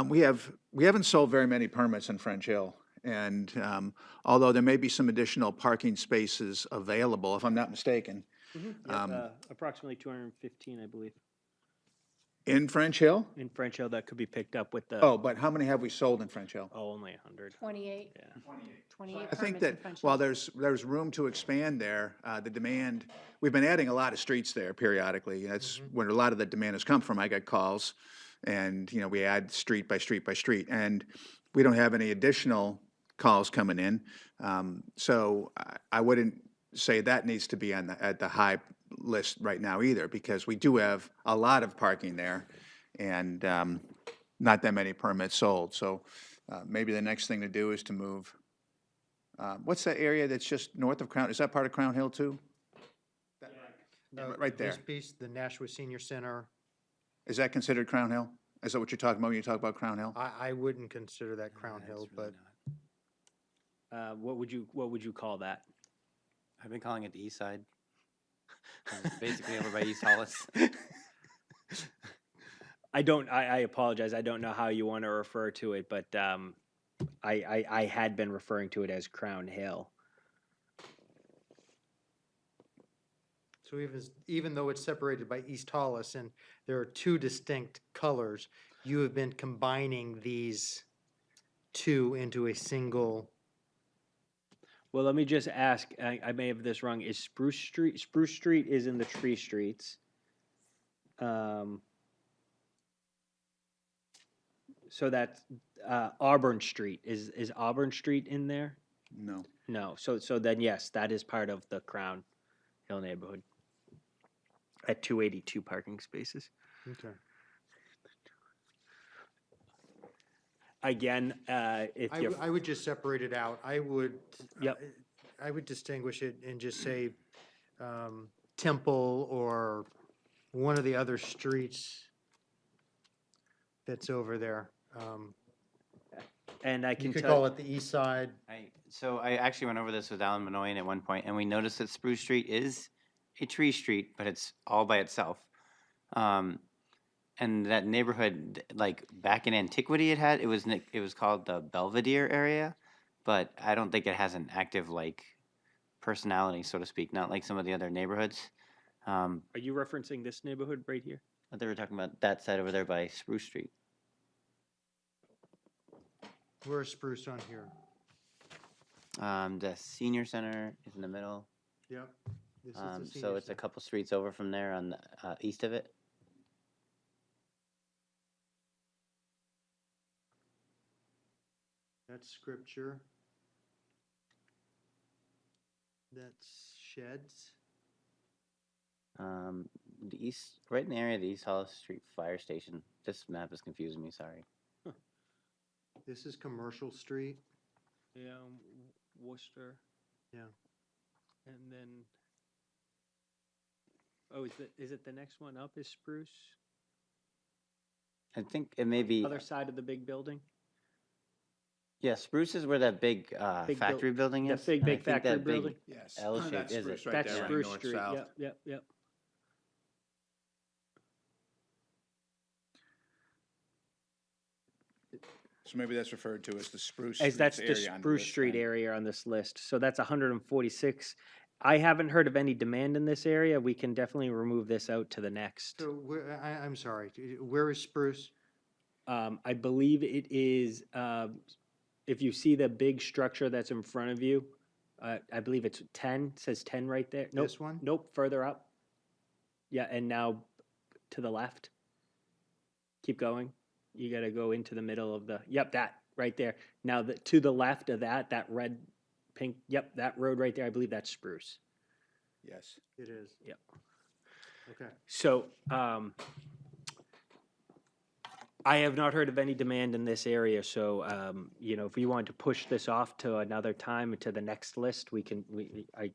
We haven't sold very many permits in French Hill, and although there may be some additional parking spaces available, if I'm not mistaken, Approximately 215, I believe, in French Hill. in French Hill that could be picked up with the, Oh, but how many have we sold in French Hill? only 100. 28. Yeah. 28 I think permits in that French while Hill. there's room to expand there, the demand, we've been adding a lot of streets there periodically. That's where a lot of the demand has come from. I get calls and, we add street by street by street. And we don't have any additional calls coming in. So I wouldn't say that needs to be at the high list right now either, because we do have a lot of parking there and not that many permits sold. So maybe the next thing to do is to move. What's that area that's just north of Crown? Is that part of Crown Hill too? Right there. This piece, the Nashua Senior Center, Is that considered Crown Hill? Is that what you're talking about when you talk about Crown Hill? I wouldn't consider that Crown Hill, It's really but not. What would you call that? I've been calling it the east side. It's basically over by East Hollis. I apologize. I don't know how you want to refer to it, but I had been referring to it as Crown Hill. so even though it's separated by East Hollis and there are two distinct colors, you have been combining these two into a single. Well, let me just ask, I may have this wrong, is Spruce Street is in the Tree Streets. So that's Auburn Street, is Auburn Street in there? No. No, so then yes, that is part of the Crown Hill neighborhood. At 282 parking spaces. Okay. Again, if you're, I would just separate it out. I would. Yep. I would distinguish it and just say Temple or one of the other streets that's over there. And I You can could tell. call it the east side. So I actually went over this with Alan Minoyan at one point, and we noticed that Spruce Street is a tree street, but it's all by itself. And that neighborhood, like back in antiquity, it was called the Belvedere area, but I don't think it has an active like personality, so to speak. Not like some of the other neighborhoods. Are you referencing this neighborhood right here? But they were talking about that side over there by Spruce Street. Where's Spruce on here? The senior center is in the middle. Yep. This is the So senior it's a center. couple streets over from there on the east of it. That's Scripture. That's Sheds. The east, right in the area of the East Hollis Street Fire Station. This map is confusing me. Sorry. This is Commercial Street. Yeah, Worcester. Yeah. And then, oh, is it the next one up is Spruce? I think it may be. Other side of the big building? Yeah, Spruce is where that big Big factory building The is. big, and I big think factory that big building? Yes. L shape, That's is Spruce it? right That's there, right Spruce north, Street, south. yep. So maybe that's referred to as the Spruce As that's Streets the area on Spruce this Street thing. area on this list. So that's 146. I haven't heard of any demand in this area. We can definitely remove this out to the next. So I'm sorry, where is Spruce? I believe it is, if you see the big structure that's in front of you, I believe it's 10, says 10 right there. Nope, This one? Nope, further up. Yeah, and now to the left. Keep going. You got to go into the middle of the, yep, that right there. Now, to the left of that red, pink, yep, that road right there, I believe that's Spruce. Yes. It is. Yep. Okay. So, I have not heard of any demand in this area, so, if we want to push this off to another time, to the next list, I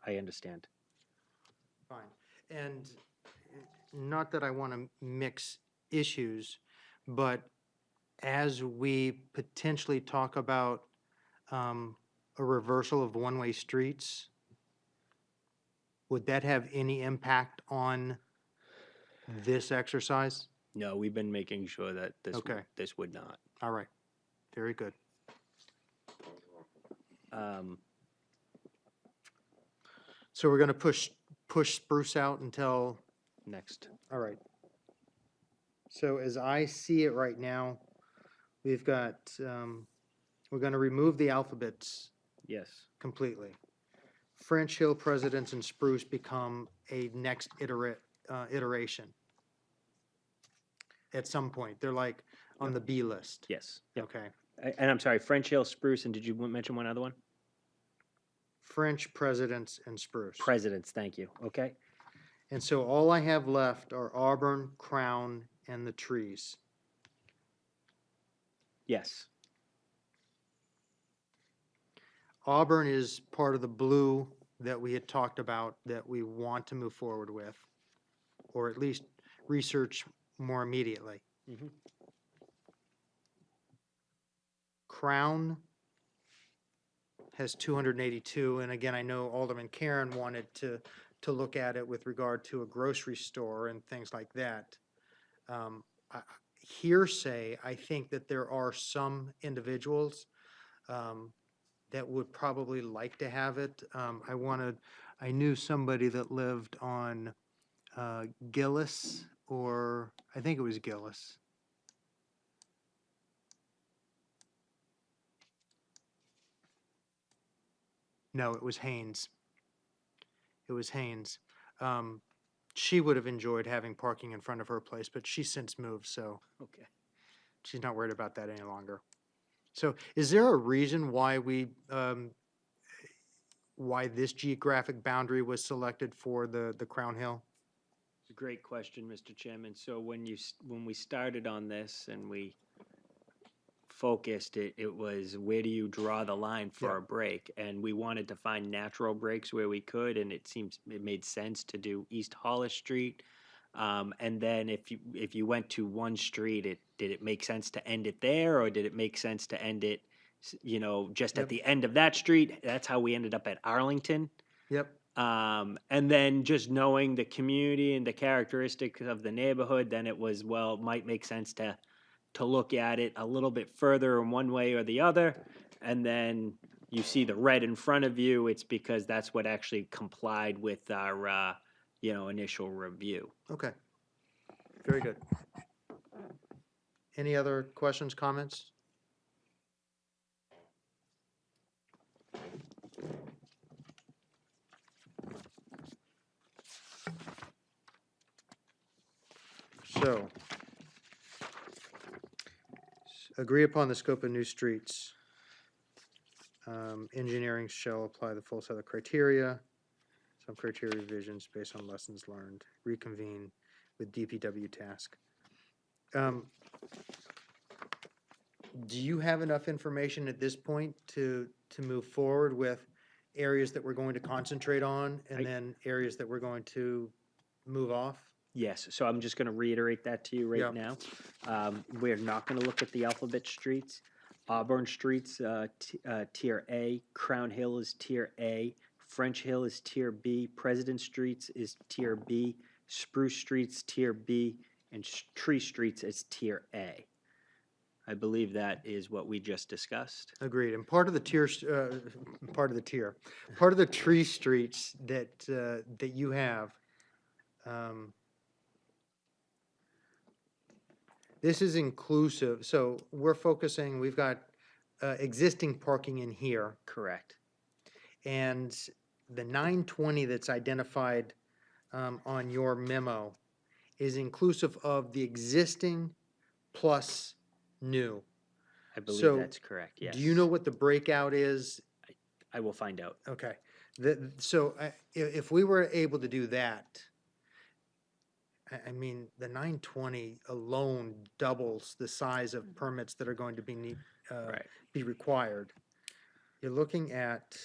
understand. Fine. And not that I want to mix issues, but as we potentially talk about a reversal of one-way streets, would that have any impact on this exercise? No, we've been making sure that Okay. this would not. All right. Very good. So we're going to push Spruce out until, Next. all right. So as I see it right now, we've got, we're going to remove the alphabets Yes. completely. French Hill, Presidents, and Spruce become a next iteration. At some point, they're like on the B list. Yes. Yep. Okay. And I'm sorry, French Hill, Spruce, and did you mention one other one? French, Presidents, and Spruce. Presidents, thank you. Okay. And so all I have left are Auburn, Crown, and the trees. Yes. Auburn is part of the blue that we had talked about that we want to move forward with, or at least research more immediately. Mhm. Crown has 282, and again, I know Alderman Karen wanted to look at it with regard to a grocery store and things like that. Hearsay, I think that there are some individuals that would probably like to have it. I knew somebody that lived on Gillis, or I think it was Gillis. No, it was Haynes. It was Haynes. She would have enjoyed having parking in front of her place, but she's since moved, so Okay. she's not worried about that any longer. So is there a reason why why this geographic boundary was selected for the Crown Hill? It's a great question, Mr. Chairman. So when we started on this and we focused. It was, where do you draw the line for Yeah. a break? And we wanted to find natural breaks where we could, and it made sense to do East Hollis Street. And then if you went to one street, did it make sense to end it there, or did it make sense to end it, just Yep. at the end of that street? That's how we ended up at Arlington. Yep, And then just knowing the community and the characteristics of the neighborhood, then it was, well, it might make sense to look at it a little bit further in one way or the other. And then you see the red in front of you, it's because that's what actually complied with our, initial review. okay. Very good. Any other questions, comments? So, agree upon the scope of new streets. Engineering shall apply the full set of criteria, some criteria revisions based on lessons learned, reconvene with DPW task. Do you have enough information at this point to move forward with areas that we're going to concentrate on and then areas that we're going to move off? Yes, so I'm just gonna reiterate that to you Yeah. right now. We're not gonna look at the alphabet streets. Auburn Street's Tier A, Crown Hill is Tier A, French Hill is Tier B, President Streets is Tier B, Spruce Street's Tier B, and Tree Streets is Tier A. I believe that is what we just discussed. Agreed. And part of the part of the tree streets that you have, this is inclusive. So we're focusing, we've got existing parking in here, Correct. and the 920 that's identified on your memo is inclusive of the existing plus new. I believe So, that's correct, yes. Do you know what the breakout is? I will find out. Okay. So if we were able to do that, I mean, the 920 alone doubles the size of permits that are going to be Right. be required. You're looking at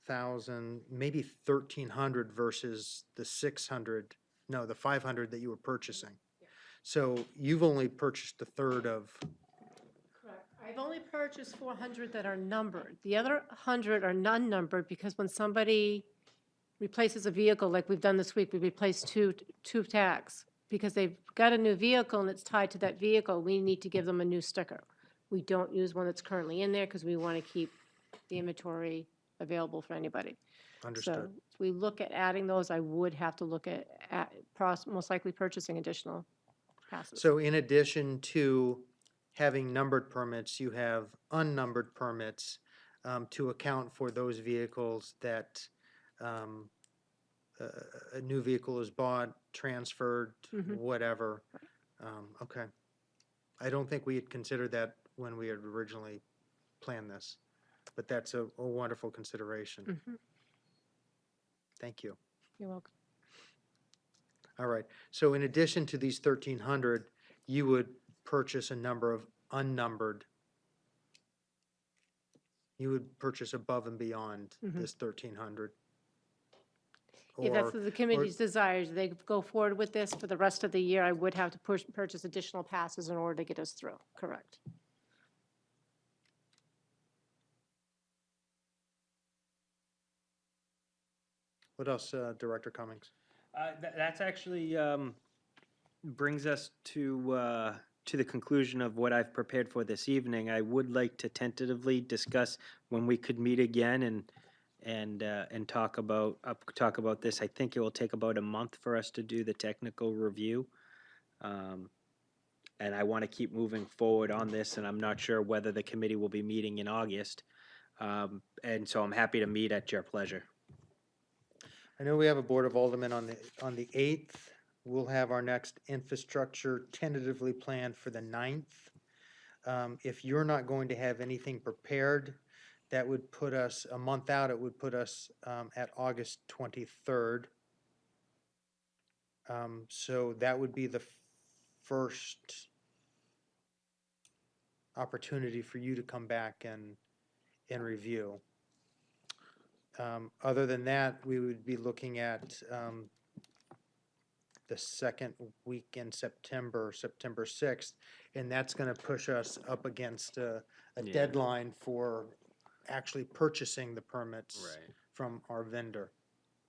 1,000, maybe 1,300 versus the 600, no, the 500 that you were purchasing. So you've only purchased a third of, Correct. I've only purchased 400 that are numbered. The other 100 are non-numbered because when somebody replaces a vehicle, like we've done this week, we replaced two tags. Because they've got a new vehicle and it's tied to that vehicle, we need to give them a new sticker. We don't use one that's currently in there because we want to keep the inventory available for anybody. understood. So if we look at adding those, I would have to look at most likely purchasing additional passes. So in addition to having numbered permits, you have unnumbered permits to account for those vehicles that a new vehicle is bought, transferred, whatever. Okay. I don't think we had considered that when we had originally planned this, but that's a wonderful consideration. Thank you. You're welcome. All right, so in addition to these 1,300, you would purchase a number of unnumbered. You would purchase above and beyond this 1,300. If that's Or- the committee's desires, they go forward with this for the rest of the year, I would have to purchase additional passes in order to get us through, correct? What else, Director Cummings? That's actually brings us to the conclusion of what I've prepared for this evening. I would like to tentatively discuss when we could meet again and talk about this. I think it will take about a month for us to do the technical review. And I want to keep moving forward on this, and I'm not sure whether the committee will be meeting in August. And so I'm happy to meet at your pleasure. I know we have a Board of Aldermen on the 8th. We'll have our next infrastructure tentatively planned for the 9th. If you're not going to have anything prepared, that would put us, a month out, it would put us at August 23rd. So that would be the first opportunity for you to come back and review. Other than that, we would be looking at the second week in September, September 6th, and that's going to push us up against a Yeah. deadline for actually purchasing the permits Right. from our vendor.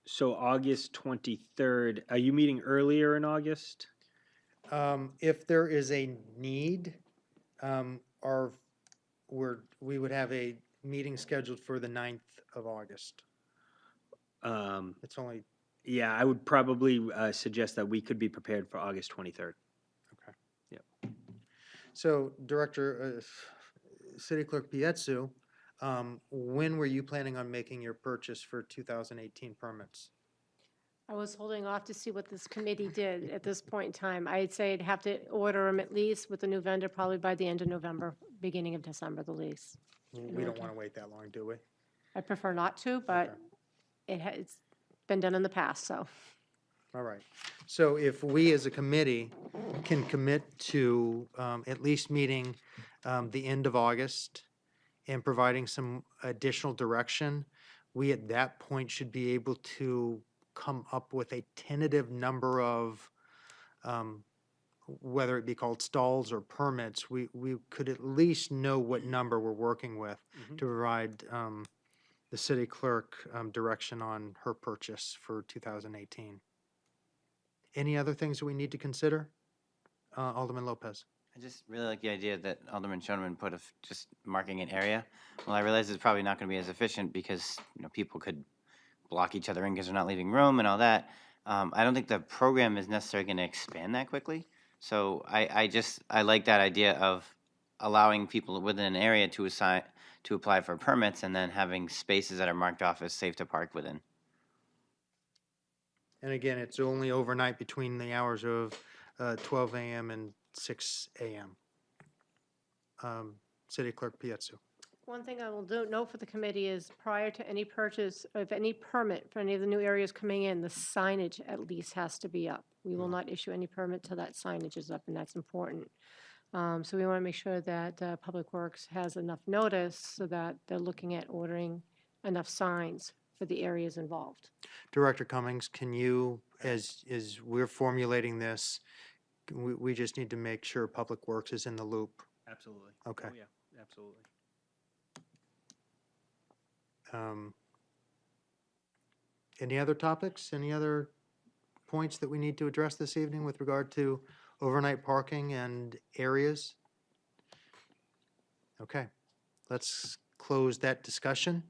So August 23rd, are you meeting earlier in August? If there is a need, we would have a meeting scheduled for the 9th of August. It's only, Yeah, I would probably suggest that we could be prepared for August 23rd. so Director, City Clerk Pietzu, when were you planning on making your purchase for 2018 permits? I was holding off to see what this committee did at this point in time. I'd say I'd have to order them at least with the new vendor probably by the end of November, beginning of December, the least. We don't want to wait that long, do we? I prefer not to, but it's been done in the past, so. All right. So if we as a committee can commit to at least meeting the end of August and providing some additional direction, we at that point should be able to come up with a tentative number of, whether it be called stalls or permits, we could at least know what number we're working with to provide the city clerk direction on her purchase for 2018. Any other things that we need to consider? Alderman Lopez. I just really like the idea that Alderman Schoenman put of just marking an area. Well, I realize it's probably not going to be as efficient because, people could block each other in because they're not leaving room and all that. I don't think the program is necessarily going to expand that quickly. So I like that idea of allowing people within an area to apply for permits and then having spaces that are marked off as safe to park within. And again, it's only overnight between the hours of 12 a.m. and 6 a.m. City Clerk Pietzu. One thing I will note for the committee is prior to any purchase of any permit for any of the new areas coming in, the signage at least has to be up. We will not issue any permit till that signage is up, and that's important. So we want to make sure that Public Works has enough notice so that they're looking at ordering enough signs for the areas involved. Director Cummings, can you, as we're formulating this, we just need to make sure Public Works is in the loop. Absolutely. Okay. Oh, yeah, absolutely. Any other topics? Any other points that we need to address this evening with regard to overnight parking and areas? Okay, let's close that discussion.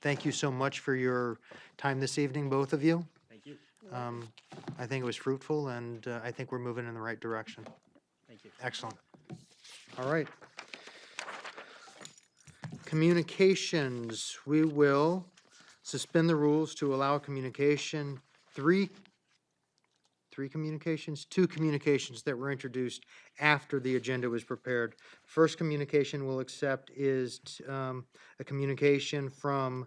Thank you so much for your time this evening, both of you. Thank you. I think it was fruitful, and I think we're moving in the right direction. Thank you. Excellent. All right. Communications, we will suspend the rules to allow communication, two communications that were introduced after the agenda was prepared. First communication we'll accept is a communication from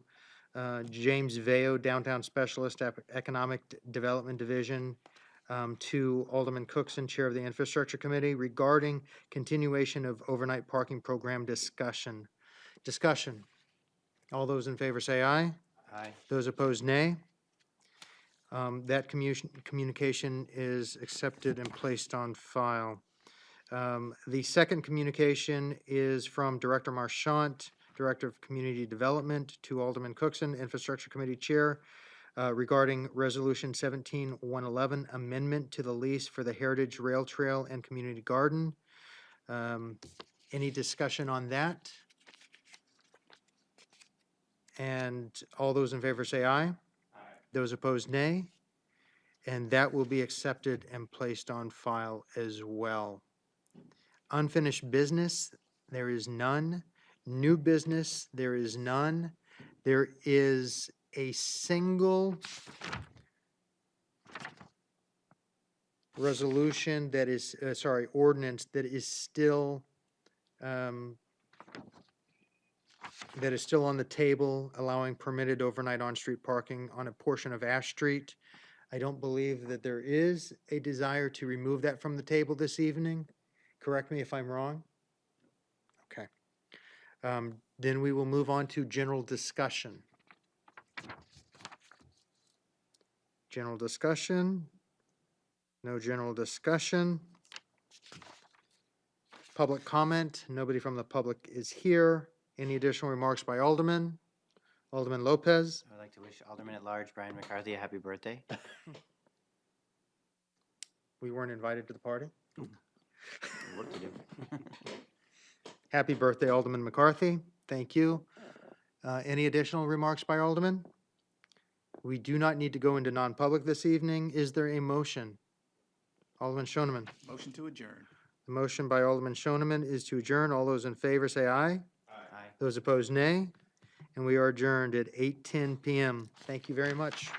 James Veo, Downtown Specialist, Economic Development Division, to Alderman Cookson, Chair of the Infrastructure Committee, regarding continuation of overnight parking program discussion. Discussion. All those in favor say aye. Aye. Those opposed, nay. That communication is accepted and placed on file. The second communication is from Director Marchant, Director of Community Development, to Alderman Cookson, Infrastructure Committee Chair, regarding Resolution 17-111, amendment to the lease for the Heritage Rail Trail and Community Garden. Any discussion on that? And all those in favor say aye. Aye. Those opposed, nay. And that will be accepted and placed on file as well. Unfinished business, there is none. New business, there is none. There is a single resolution that is, ordinance that is still on the table, allowing permitted overnight on-street parking on a portion of Ash Street. I don't believe that there is a desire to remove that from the table this evening. Correct me if I'm wrong. Okay. Then we will move on to general discussion. General discussion. No general discussion. Public comment. Nobody from the public is here. Any additional remarks by Alderman? Alderman Lopez? I'd like to wish Alderman at Large Brian McCarthy a happy birthday. We weren't invited to the party. Work to do. Happy birthday, Alderman McCarthy. Thank you. Any additional remarks by Alderman? We do not need to go into non-public this evening. Is there a motion? Alderman Shoneman. Motion to adjourn. The motion by Alderman Shoneman is to adjourn. All those in favor say aye. Aye. Those opposed, nay. And we are adjourned at 8:10 PM. Thank you very much.